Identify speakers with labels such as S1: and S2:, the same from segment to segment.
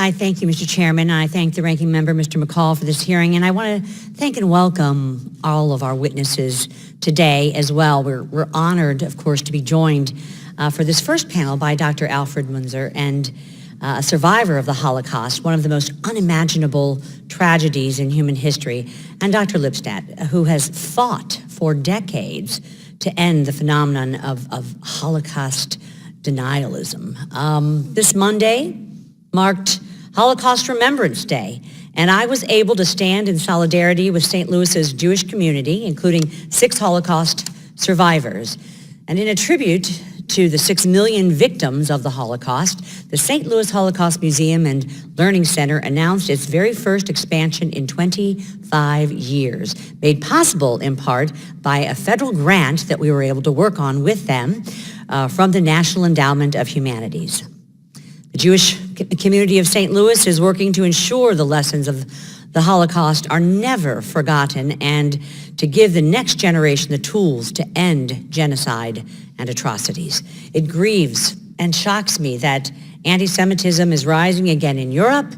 S1: I thank you, Mr. Chairman, and I thank the Ranking Member, Mr. McCall, for this hearing, and I want to thank and welcome all of our witnesses today as well. We're honored, of course, to be joined for this first panel by Dr. Alfred Munzer, and a survivor of the Holocaust, one of the most unimaginable tragedies in human history, and Dr. Lipstadt, who has fought for decades to end the phenomenon of Holocaust denialism. This Monday marked Holocaust Remembrance Day, and I was able to stand in solidarity with St. Louis's Jewish community, including 6 Holocaust survivors. And in a tribute to the 6 million victims of the Holocaust, the St. Louis Holocaust Museum and Learning Center announced its very first expansion in 25 years, made possible in part by a federal grant that we were able to work on with them from the National Endowment of Humanities. The Jewish community of St. Louis is working to ensure the lessons of the Holocaust are never forgotten and to give the next generation the tools to end genocide and atrocities. It grieves and shocks me that anti-Semitism is rising again in Europe,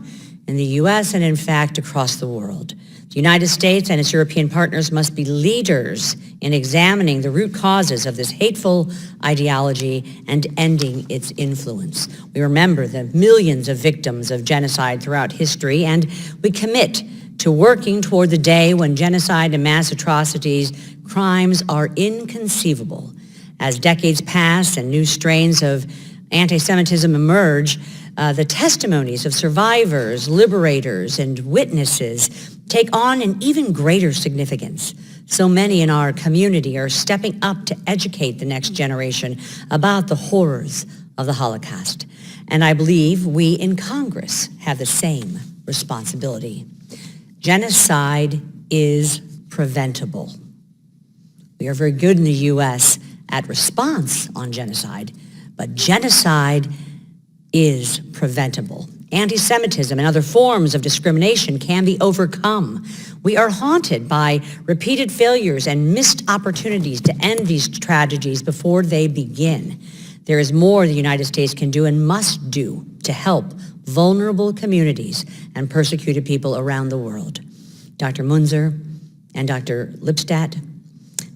S1: in the US, and in fact across the world. The United States and its European partners must be leaders in examining the root causes of this hateful ideology and ending its influence. We remember the millions of victims of genocide throughout history, and we commit to working toward the day when genocide and mass atrocities crimes are inconceivable. As decades pass and new strains of anti-Semitism emerge, the testimonies of survivors, liberators, and witnesses take on an even greater significance. So many in our community are stepping up to educate the next generation about the horrors of the Holocaust. And I believe we in Congress have the same responsibility. Genocide is preventable. We are very good in the U.S. at response on genocide, but genocide is preventable. Anti-Semitism and other forms of discrimination can be overcome. We are haunted by repeated failures and missed opportunities to end these tragedies before they begin. There is more the United States can do and must do to help vulnerable communities and persecuted people around the world. Dr. Munzer and Dr. Lipstadt,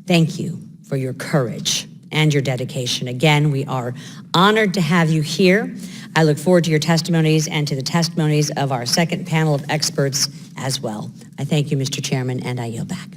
S1: thank you for your courage and your dedication. Again, we are honored to have you here. I look forward to your testimonies and to the testimonies of our second panel of experts as well. I thank you, Mr. Chairman, and I yield back.